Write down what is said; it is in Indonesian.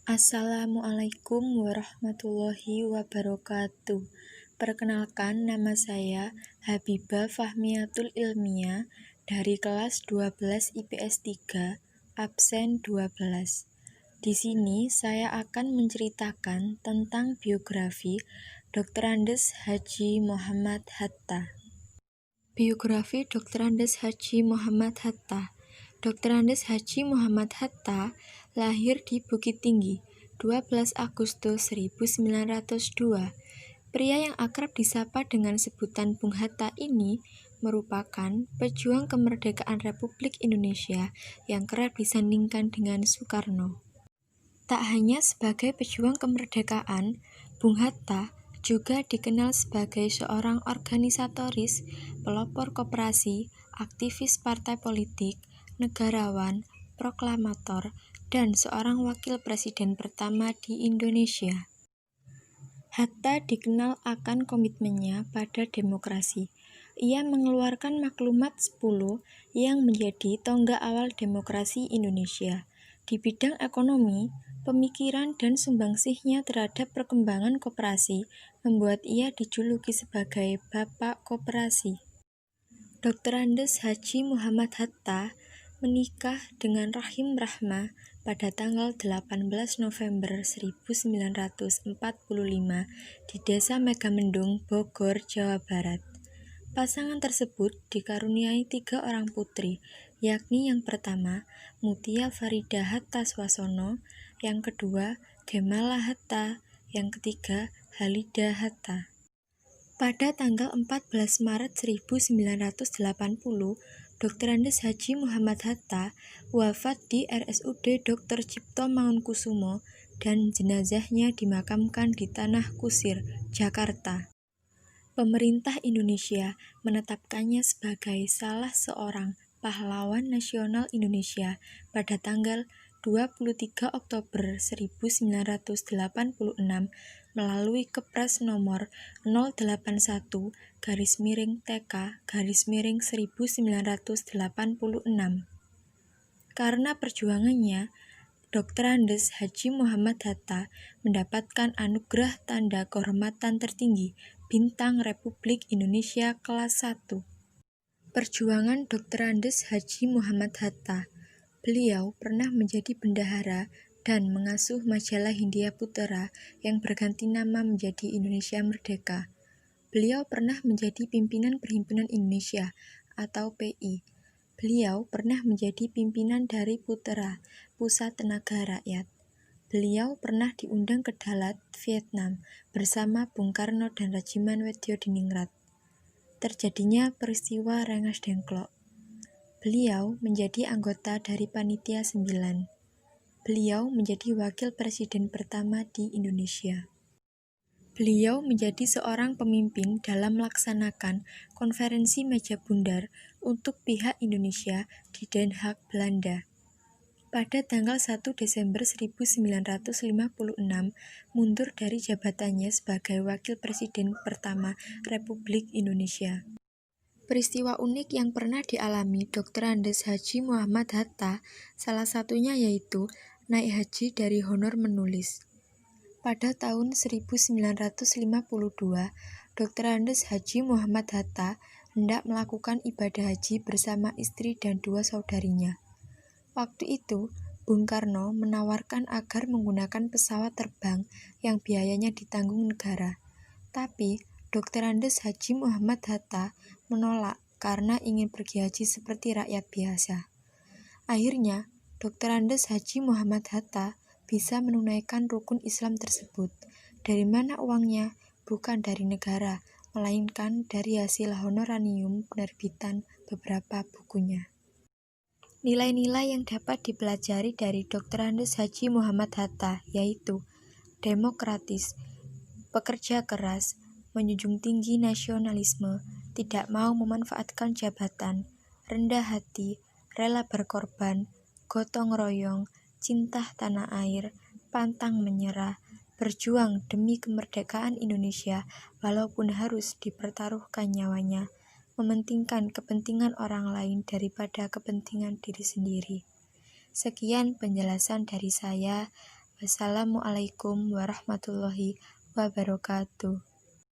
Assalamualaikum warahmatullahi wabarakatuh. Perkenalkan, nama saya Habibah Fahmiatul Ilmiah dari kelas 12 IPS 3, absen 12. Di sini saya akan menceritakan tentang biografi Dr. Andes Haji Muhammad Hatta. Biografi Dr. Andes Haji Muhammad Hatta. Dr. Andes Haji Muhammad Hatta lahir di Bukit Tinggi, 12 Agustus 1902. Pria yang akrab disapa dengan sebutan Bung Hatta ini merupakan pejuang kemerdekaan Republik Indonesia yang kerap disandingkan dengan Soekarno. Tak hanya sebagai pejuang kemerdekaan, Bung Hatta juga dikenal sebagai seorang organisatoris, pelopor koperasi, aktivis partai politik, negarawan, proklamator, dan seorang wakil presiden pertama di Indonesia. Hatta dikenal akan komitmennya pada demokrasi. Ia mengeluarkan Maklumat 10 yang menjadi tonggak awal demokrasi Indonesia. Di bidang ekonomi, pemikiran dan sumbangsihnya terhadap perkembangan koperasi membuat ia dijuluki sebagai Bapak Koperasi. Dr. Andes Haji Muhammad Hatta menikah dengan Rahim Rahmah pada tanggal 18 November 1945 di Desa Megamendung, Bogor, Jawa Barat. Pasangan tersebut dikaruniai 3 orang putri, yakni yang pertama, Mutia Farida Hatta Swasono, yang kedua, Gemala Hatta, yang ketiga, Halida Hatta. Pada tanggal 14 Maret 1980, Dr. Andes Haji Muhammad Hatta wafat di RSUD Dr. Cipto Mangunkusumo dan jenazahnya dimakamkan di Tanah Kusir, Jakarta. Pemerintah Indonesia menetapkannya sebagai salah seorang pahlawan nasional Indonesia pada tanggal 23 Oktober 1986 melalui Kepres nomor 081-TK-1986. Karena perjuangannya, Dr. Andes Haji Muhammad Hatta mendapatkan anugerah tanda kehormatan tertinggi Bintang Republik Indonesia kelas 1. Perjuangan Dr. Andes Haji Muhammad Hatta. Beliau pernah menjadi bendahara dan mengasuh majalah Hindia Putera yang berganti nama menjadi Indonesia Merdeka. Beliau pernah menjadi pimpinan Perhimpunan Indonesia atau PI. Beliau pernah menjadi pimpinan dari Putera, Pusat Tenaga Rakyat. Beliau pernah diundang ke Dalat, Vietnam, bersama Bung Karno dan Regimen Weddiodiningrat. Terjadinya peristiwa Rengas Dengklok. Beliau menjadi anggota dari Panitia 9. Beliau menjadi wakil presiden pertama di Indonesia. Beliau menjadi seorang pemimpin dalam melaksanakan konferensi meja bundar untuk pihak Indonesia di Den Haag, Belanda. Pada tanggal 1 Desember 1956, mundur dari jabatannya sebagai wakil presiden pertama Republik Indonesia. Peristiwa unik yang pernah dialami Dr. Andes Haji Muhammad Hatta, salah satunya yaitu naik haji dari honor menulis. Pada tahun 1952, Dr. Andes Haji Muhammad Hatta hendak melakukan ibadah haji bersama istri dan 2 saudarinya. Waktu itu, Bung Karno menawarkan agar menggunakan pesawat terbang yang biayanya ditanggung negara. Tapi, Dr. Andes Haji Muhammad Hatta menolak karena ingin pergi haji seperti rakyat biasa. Akhirnya, Dr. Andes Haji Muhammad Hatta bisa menunaikan rukun Islam tersebut. Dari mana uangnya? Bukan dari negara, melainkan dari hasil honorarium penerbitan beberapa bukunya. Nilai-nilai yang dapat dipelajari dari Dr. Andes Haji Muhammad Hatta yaitu demokratis, pekerja keras, menjunjung tinggi nasionalisme, tidak mau memanfaatkan jabatan, rendah hati, rela berkorban, gotong royong, cinta tanah air, pantang menyerah, berjuang demi kemerdekaan Indonesia walaupun harus dipertaruhkan nyawanya, mementingkan kepentingan orang lain daripada kepentingan diri sendiri. Sekian penjelasan dari saya. Wassalamualaikum warahmatullahi wabarakatuh.